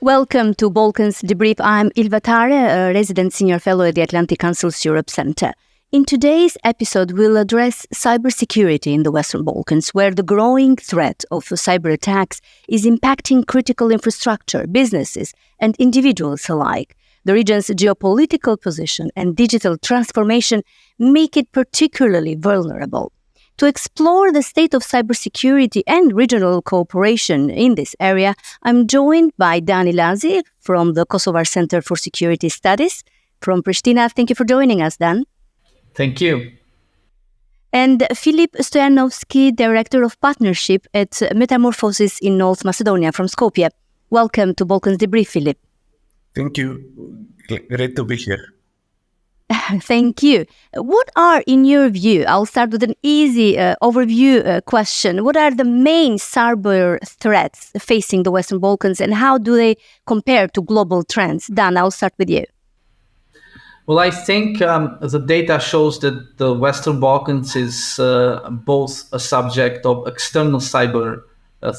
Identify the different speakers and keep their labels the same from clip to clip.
Speaker 1: Welcome to Balkans Debrief. I'm Ilva Tare, a resident senior fellow at the Atlantic Council's Europe Centre. In today's episode, we'll address cybersecurity in the Western Balkans, where the growing threat of cyber attacks is impacting critical infrastructure, businesses, and individuals alike. The region's geopolitical position and digital transformation make it particularly vulnerable. To explore the state of cybersecurity and regional cooperation in this area, I'm joined by Dan Ilazi from the Kosovar Centre for Security Studies from Pristina. Thank you for joining us, Dan.
Speaker 2: Thank you.
Speaker 1: And Filip Stojanovski, Director of Partnership at Metamorphosis in North Macedonia from Skopje. Welcome to Balkans Debrief, Filip.
Speaker 3: Thank you. Great to be here.
Speaker 1: Thank you. What are, in your view, I'll start with an easy overview question. What are the main cyber threats facing the Western Balkans and how do they compare to global trends? Dan, I'll start with you.
Speaker 2: Well, I think the data shows that the Western Balkans is both a subject of external cyber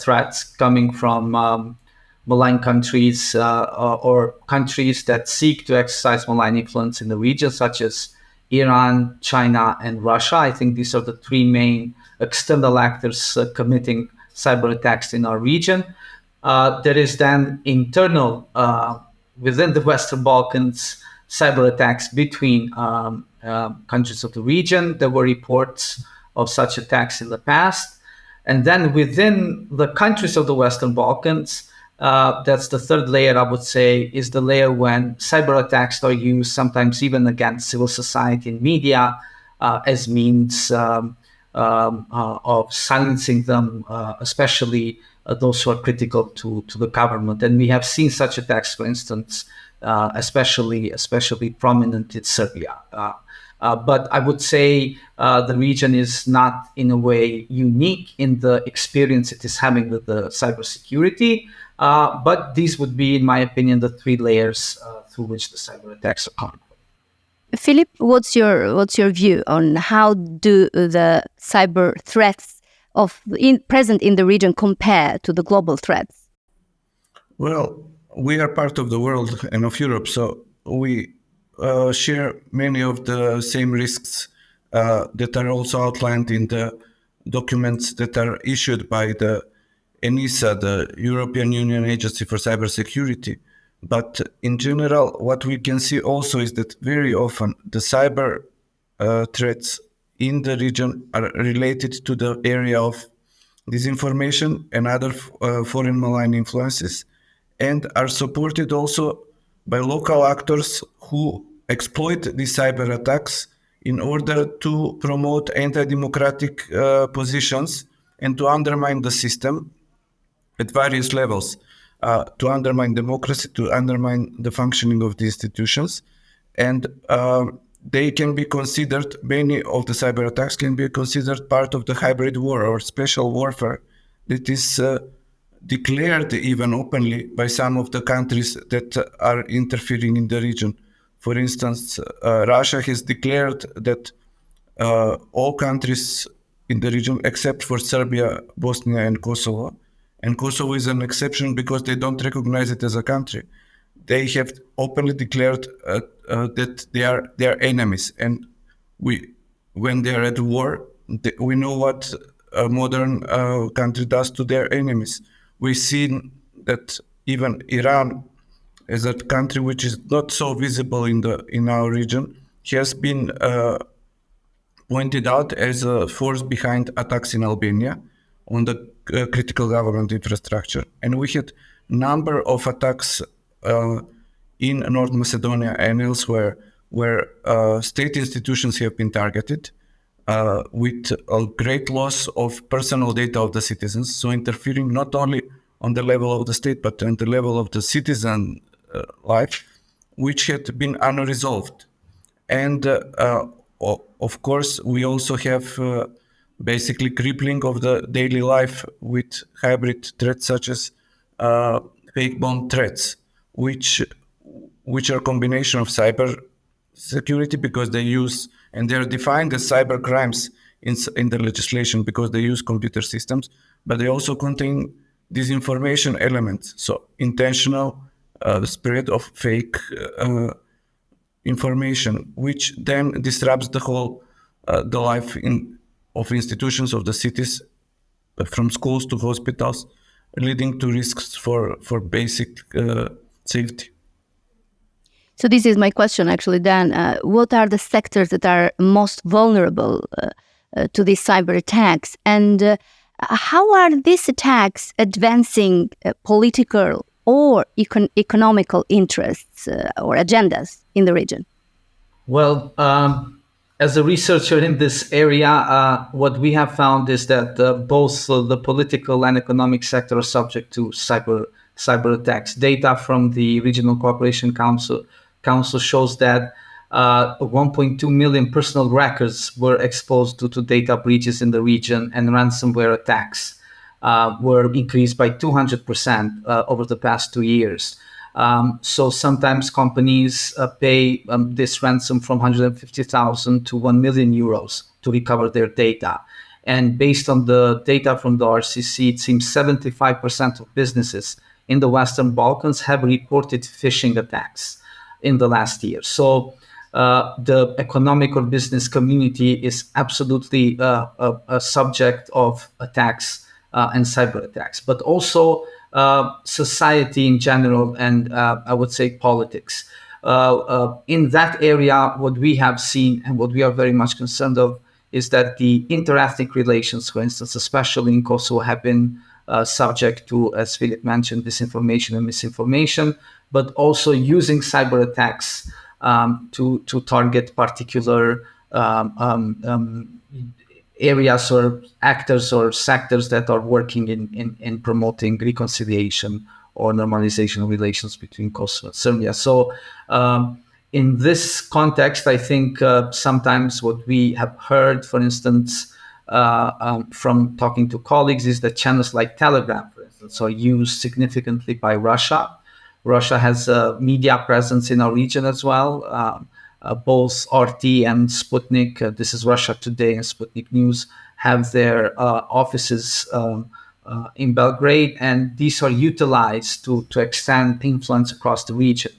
Speaker 2: threats coming from malign countries or countries that seek to exercise malign influence in the region, such as Iran, China, and Russia. I think these are the three main external actors committing cyber attacks in our region. There is then internal, within the Western Balkans, cyber attacks between countries of the region. There were reports of such attacks in the past. And then within the countries of the Western Balkans, that's the third layer, I would say, is the layer when cyber attacks are used, sometimes even against civil society and media, as means of silencing them, especially those who are critical to the government. And we have seen such attacks, for instance, especially prominent in Serbia. But I would say the region is not, in a way, unique in the experience it is having with the cybersecurity. But these would be, in my opinion, the three layers through which the cyber attacks are coming.
Speaker 1: Filip, what's your view on how do the cyber threats present in the region compare to the global threats?
Speaker 3: Well, we are part of the world and of Europe, so we share many of the same risks that are also outlined in the documents that are issued by the ENISA, the European Union Agency for Cybersecurity. But in general, what we can see also is that very often the cyber threats in the region are related to the area of disinformation and other foreign malign influences, and are supported also by local actors who exploit these cyber attacks in order to promote anti-democratic positions and to undermine the system at various levels, to undermine democracy, to undermine the functioning of the institutions. And they can be considered, many of the cyber attacks can be considered part of the hybrid war or special warfare that is declared even openly by some of the countries that are interfering in the region. For instance, Russia has declared that all countries in the region, except for Serbia, Bosnia, and Kosovo is an exception because they don't recognize it as a country. They have openly declared that they are enemies, and when they are at war, we know what a modern country does to their enemies. We've seen that even Iran, as a country which is not so visible in our region, has been pointed out as a force behind attacks in Albania on the critical government infrastructure. And we had number of attacks in North Macedonia and elsewhere where state institutions have been targeted with a great loss of personal data of the citizens, so interfering not only on the level of the state but on the level of the citizen life, which had been unresolved. And of course, we also have basically crippling of the daily life with hybrid threats such as fake bomb threats, which are a combination of cyber security because they use, and they're defined as cyber crimes in the legislation because they use computer systems, but they also contain disinformation elements, so intentional spread of fake information, which then disrupts the whole the life of institutions of the cities, from schools to hospitals, leading to risks for basic safety.
Speaker 1: So this is my question, actually, Dan. What are the sectors that are most vulnerable to these cyber attacks? And how are these attacks advancing political or economical interests or agendas in the region?
Speaker 2: Well, as a researcher in this area, what we have found is that both the political and economic sector are subject to cyber attacks. Data from the Regional Cooperation Council shows that 1.2 million personal records were exposed to data breaches in the region, and ransomware attacks were increased by 200% over the past 2 years. So sometimes companies pay this ransom from 150,000 to 1 million euros to recover their data. And based on the data from the RCC, it seems 75% of businesses in the Western Balkans have reported phishing attacks in the last year. So the economic or business community is absolutely a subject of attacks and cyber attacks, but also society in general, and I would say politics. In that area, what we have seen and what we are very much concerned of is that the interethnic relations, for instance, especially in Kosovo, have been subject to, as Filip mentioned, disinformation and misinformation, but also using cyber attacks to target particular areas or actors or sectors that are working in promoting reconciliation or normalization of relations between Kosovo and Serbia. So in this context, I think sometimes what we have heard, for instance, from talking to colleagues, is that channels like Telegram, for instance, are used significantly by Russia. Russia has a media presence in our region as well. Both RT and Sputnik, this is Russia Today and Sputnik News, have their offices in Belgrade, and these are utilized to extend influence across the region.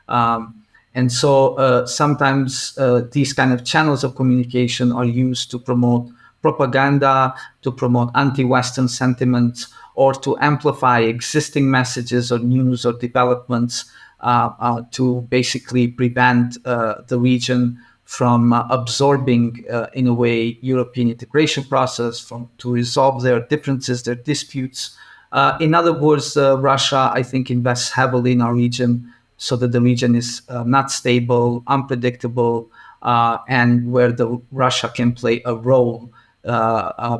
Speaker 2: And so sometimes these kind of channels of communication are used to promote propaganda, to promote anti-Western sentiments, or to amplify existing messages or news or developments to basically prevent the region from absorbing, in a way, European integration process, to resolve their differences, their disputes. In other words, Russia, I think, invests heavily in our region so that the region is not stable, unpredictable, and where Russia can play a role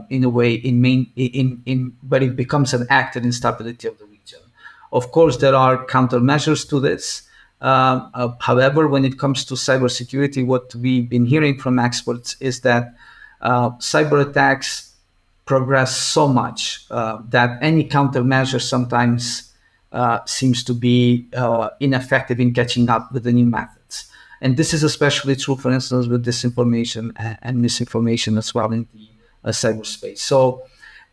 Speaker 2: in a way in where it becomes an actor in stability of the region. Of course, there are countermeasures to this. However, when it comes to cybersecurity, what we've been hearing from experts is that cyber attacks progress so much that any countermeasure sometimes seems to be ineffective in catching up with the new methods. And this is especially true, for instance, with disinformation and misinformation as well in the cyberspace. So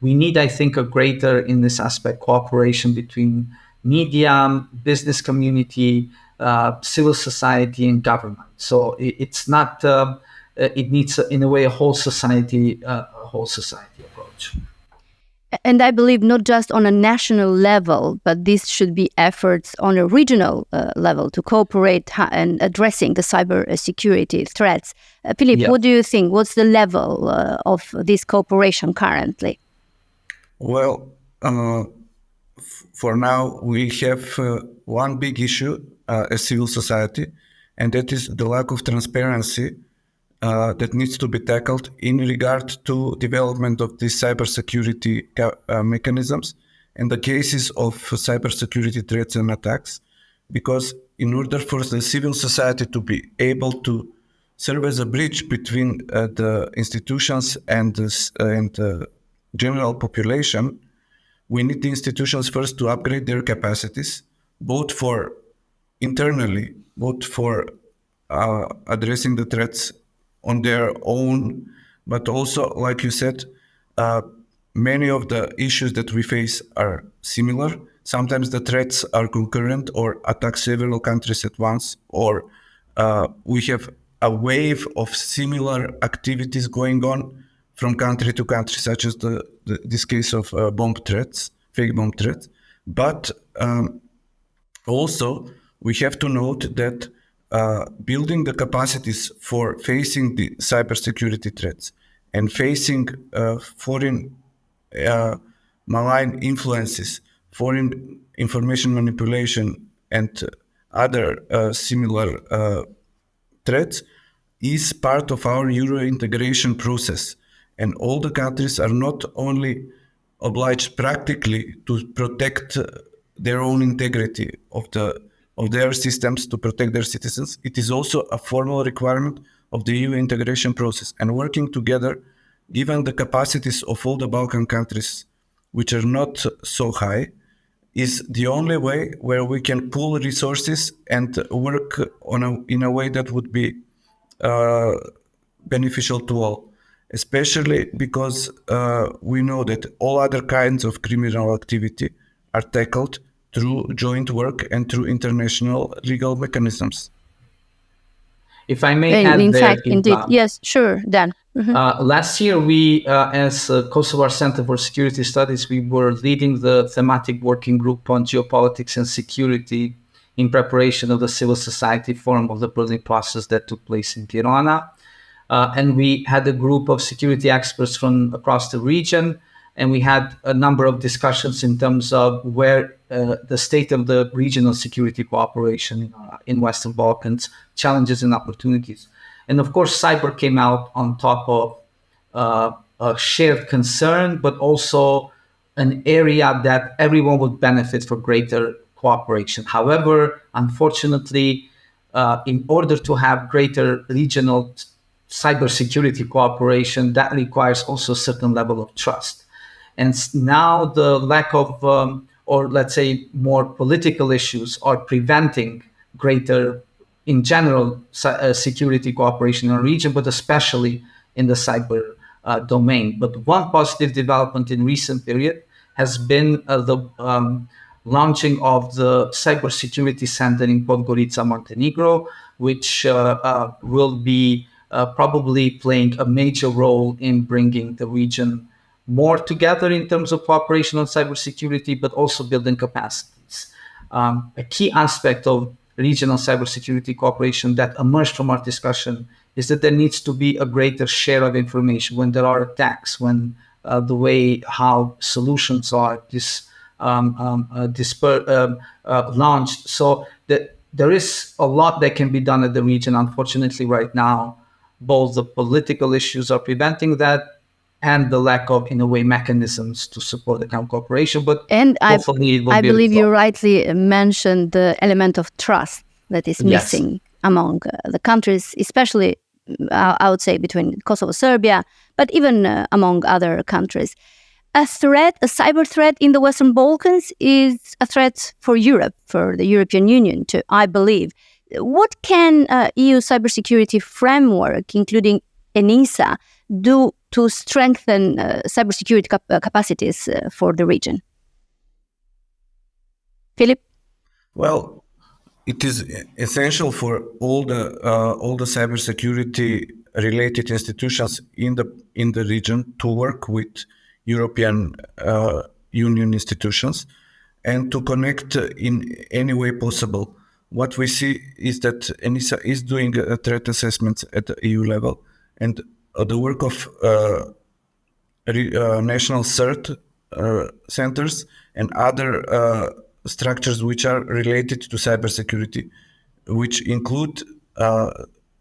Speaker 2: we need, I think, a greater, in this aspect, cooperation between media, business community, civil society, and government. So it's not. It needs, in a way, a whole society approach.
Speaker 1: And I believe not just on a national level, but this should be efforts on a regional level to cooperate and addressing the cyber security threats. Filip, what do you think? What's the level of this cooperation currently?
Speaker 3: Well, for now, we have one big issue as civil society, and that is the lack of transparency that needs to be tackled in regard to development of these cybersecurity mechanisms and the cases of cybersecurity threats and attacks. Because in order for the civil society to be able to serve as a bridge between the institutions and the general population, we need the institutions first to upgrade their capacities, both for internally, both for addressing the threats on their own, but also, like you said, many of the issues that we face are similar. sometimes the threats are concurrent or attack several countries at once, or we have a wave of similar activities going on from country to country, such as this case of bomb threats, fake bomb threats. But also, we have to note that building the capacities for facing the cybersecurity threats and facing foreign malign influences, foreign information manipulation, and other similar threats is part of our Euro integration process. And all the countries are not only obliged practically to protect their own integrity of their systems, to protect their citizens. It is also a formal requirement of the EU integration process. And working together, given the capacities of all the Balkan countries, which are not so high, is the only way where we can pool resources and work in a way that would be beneficial to all, especially because we know that all other kinds of criminal activity are tackled through joint work and through international legal mechanisms.
Speaker 2: If I may add
Speaker 1: In
Speaker 2: there,
Speaker 1: fact, indeed. Yes, sure, Dan.
Speaker 2: Last year, we, as Kosovar Centre for Security Studies, we were leading the thematic working group on geopolitics and security in preparation of the civil society forum of the Berlin process that took place in Tirana. And we had a group of security experts from across the region, and we had a number of discussions in terms of where the state of the regional security cooperation in Western Balkans, challenges and opportunities. And of course, cyber came out on top of a shared concern, but also an area that everyone would benefit for greater cooperation. However, unfortunately, in order to have greater regional cybersecurity cooperation, that requires also a certain level of trust. And now the lack of, or let's say more political issues are preventing greater, in general, security cooperation in our region, but especially in the cyber domain. But one positive development in recent period has been the launching of the Cybersecurity Center in Podgorica, Montenegro, which will be probably playing a major role in bringing the region more together in terms of cooperation on cybersecurity, but also building capacities. A key aspect of regional cybersecurity cooperation that emerged from our discussion is that there needs to be a greater share of information when there are attacks, when the way how solutions are launched. So that there is a lot that can be done at the region. Unfortunately, right now, both the political issues are preventing that, and the lack of, in a way, mechanisms to support the cooperation. But
Speaker 1: and I believe you
Speaker 2: resolved.
Speaker 1: rightly mentioned the element of trust that is missing among the countries, especially, I would say, between Kosovo, Serbia, but even among other countries. A cyber threat in the Western Balkans is a threat for Europe, for the European Union too, I believe. What can EU cybersecurity framework, including ENISA, do to strengthen cybersecurity capacities for the region? Filip?
Speaker 3: Well, it is essential for all the cybersecurity related institutions in the region to work with European Union institutions and to connect in any way possible. What we see is that ENISA is doing threat assessments at the EU level, and the work of national CERT centers and other structures which are related to cybersecurity, which include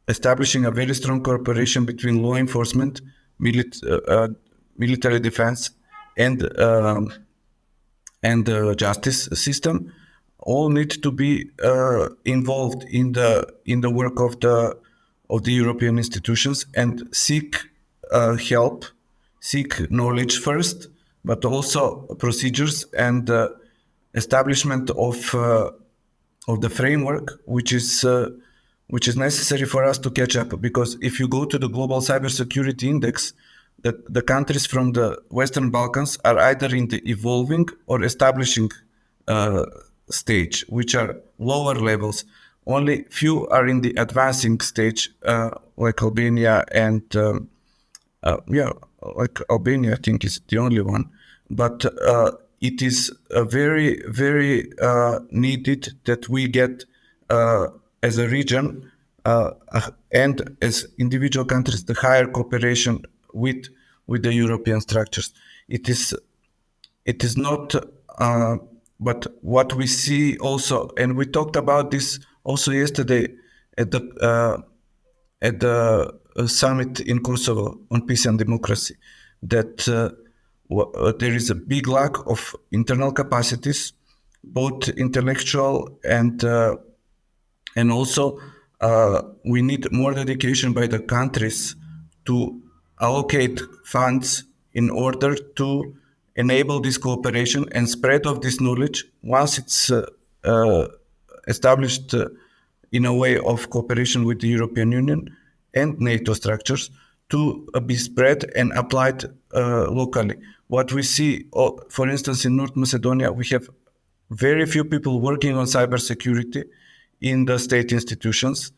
Speaker 3: establishing a very strong cooperation between law enforcement, military defense, and the justice system, all need to be involved in the work of the European institutions and seek help, seek knowledge first, but also procedures and establishment of the framework, which is necessary for us to catch up. Because if you go to the Global Cybersecurity Index, the countries from the Western Balkans are either in the evolving or establishing stage, which are lower levels. Only few are in the advancing stage, like Albania and like Albania, I think is the only one. But it is very, very needed that we get as a region and as individual countries the higher cooperation with the European structures. It is not, but what we see also, and we talked about this also yesterday at the summit in Kosovo on peace and democracy, that there is a big lack of internal capacities, both intellectual and also we need more dedication by the countries to allocate funds in order to enable this cooperation and spread of this knowledge once it's established in a way of cooperation with the European Union and NATO structures to be spread and applied locally. What we see, for instance, in North Macedonia, we have very few people working on cybersecurity in the state institutions.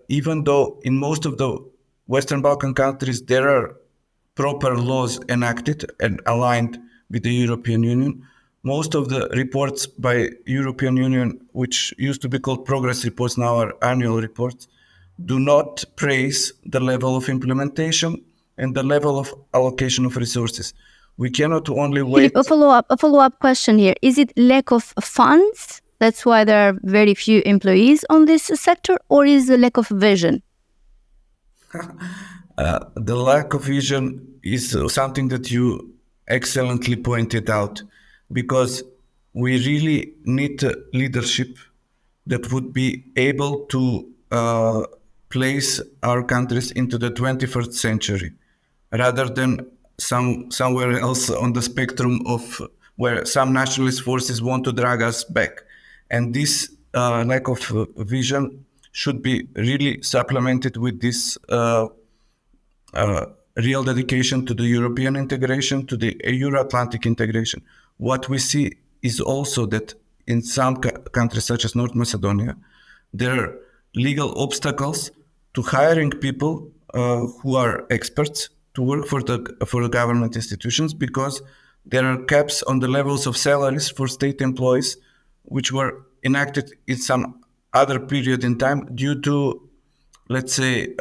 Speaker 3: Even though in most of the Western Balkan countries there are proper laws enacted and aligned with the European Union, most of the reports by European Union, which used to be called progress reports, now are annual reports, do not praise the level of implementation and the level of allocation of resources. We cannot only wait.
Speaker 1: Filip, a follow-up question here. Is it lack of funds? That's why there are very few employees on this sector, or is the lack of vision?
Speaker 3: The lack of vision is something that you excellently pointed out, because we really need leadership that would be able to place our countries into the 21st century, rather than somewhere else on the spectrum of where some nationalist forces want to drag us back. And this lack of vision should be really supplemented with this real dedication to the European integration, to the Euro-Atlantic integration. What we see is also that in some countries such as North Macedonia, there are legal obstacles to hiring people who are experts to work for the government institutions, because there are caps on the levels of salaries for state employees, which were enacted in some other period in time due to, let's say,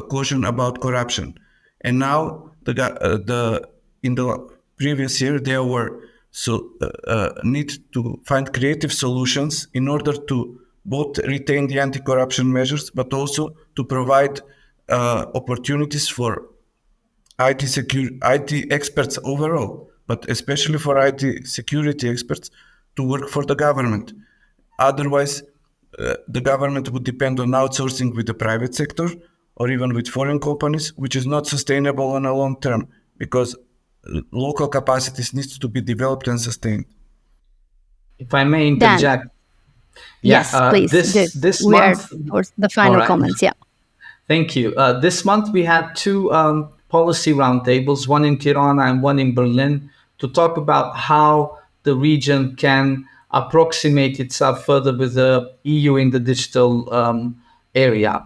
Speaker 3: caution about corruption. And now in the previous year there were need to find creative solutions in order to both retain the anti-corruption measures, but also to provide opportunities for IT experts overall, but especially for IT security experts to work for the government. Otherwise, the government would depend on outsourcing with the private sector or even with foreign companies, which is not sustainable on a long term, because local capacities needs to be developed and sustained.
Speaker 2: If I may
Speaker 1: Dan.
Speaker 2: interject.
Speaker 1: Yes, please.
Speaker 2: This
Speaker 1: we
Speaker 2: month.
Speaker 1: are towards the final comments. Yeah.
Speaker 2: Thank you. This month we had two policy roundtables, one in Tirana and one in Berlin, to talk about how the region can approximate itself further with the EU in the digital area.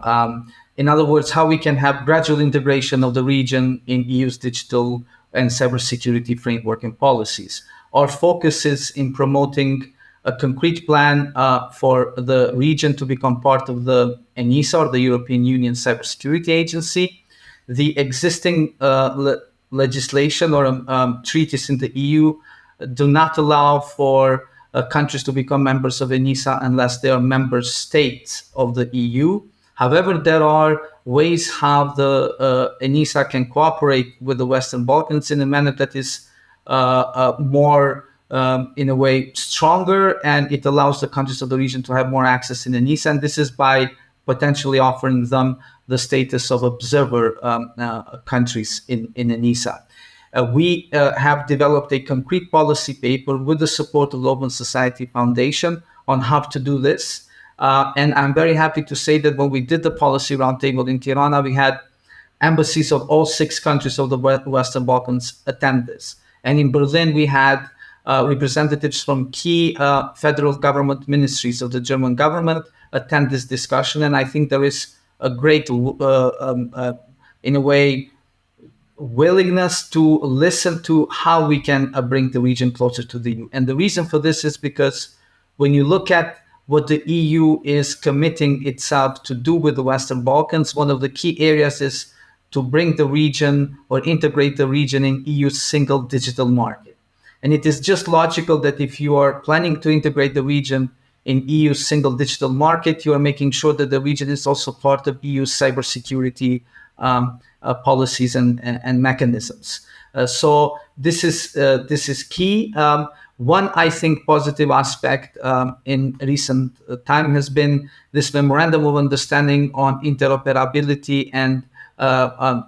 Speaker 2: In other words, how we can have gradual integration of the region in EU's digital and cybersecurity framework and policies. Our focus is in promoting a concrete plan for the region to become part of the ENISA, or the European Union Cybersecurity Agency. The existing legislation or treaties in the EU do not allow for countries to become members of ENISA unless they are member states of the EU. However, there are ways how the ENISA can cooperate with the Western Balkans in a manner that is more, in a way, stronger, and it allows the countries of the region to have more access in ENISA. And this is by potentially offering them the status of observer countries in ENISA. We have developed a concrete policy paper with the support of the Open Society Foundation on how to do this. And I'm very happy to say that when we did the policy roundtable in Tirana, we had embassies of all 6 countries of the Western Balkans attend this. And in Berlin, we had representatives from key federal government ministries of the German government attend this discussion. And I think there is a great, in a way, willingness to listen to how we can bring the region closer to the EU. And the reason for this is because when you look at what the EU is committing itself to do with the Western Balkans, one of the key areas is to bring the region or integrate the region in EU's single digital market. And it is just logical that if you are planning to integrate the region in EU's single digital market, you are making sure that the region is also part of EU's cybersecurity policies and mechanisms. So this is key. One, I think, positive aspect in recent time has been this memorandum of understanding on interoperability and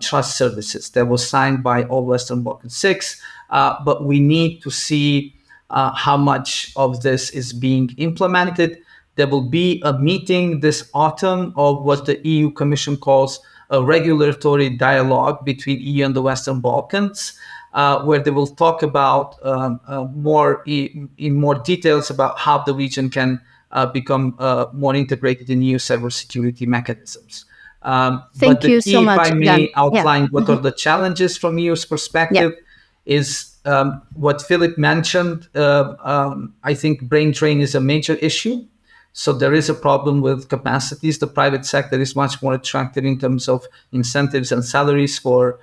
Speaker 2: trust services that was signed by all Western Balkan 6. But we need to see how much of this is being implemented. There will be a meeting this autumn of what the EU Commission calls a regulatory dialogue between EU and the Western Balkans, where they will talk about in more details about how the region can become more integrated in EU cybersecurity mechanisms.
Speaker 1: Thank you so much.
Speaker 2: If I may outline what are the challenges from EU's perspective, is what Filip mentioned. I think brain drain is a major issue. So there is a problem with capacities. The private sector is much more attractive in terms of incentives and salaries for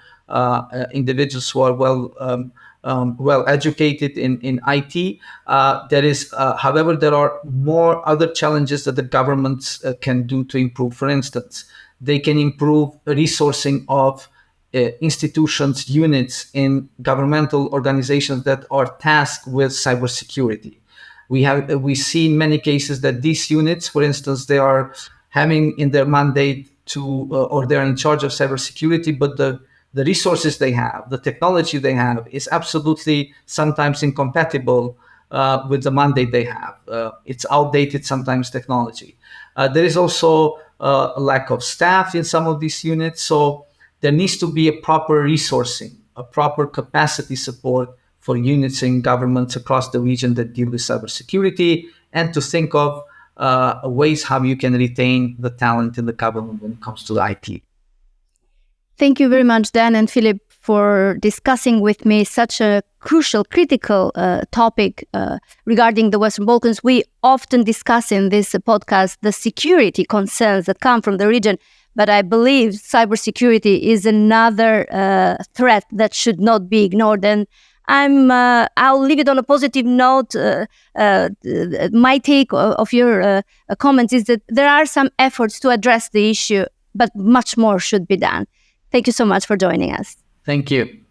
Speaker 2: individuals who are well educated in IT. However, there are more other challenges that the governments can do to improve. For instance, they can improve resourcing of institutions, units in governmental organizations that are tasked with cybersecurity. We see in many cases that these units, for instance, they are having in their mandate or they're in charge of cybersecurity, but the resources they have, the technology they have is absolutely sometimes incompatible with the mandate they have. It's outdated sometimes technology. There is also a lack of staff in some of these units. So there needs to be a proper resourcing, a proper capacity support for units in governments across the region that deal with cybersecurity, and to think of ways how you can retain the talent in the government when it comes to the IT.
Speaker 1: Thank you very much, Dan and Filip, for discussing with me such a crucial, critical topic regarding the Western Balkans. We often discuss in this podcast the security concerns that come from the region, but I believe cybersecurity is another threat that should not be ignored. And I'll leave it on a positive note. My take of your comments is that there are some efforts to address the issue, but much more should be done. Thank you so much for joining us.
Speaker 2: Thank you.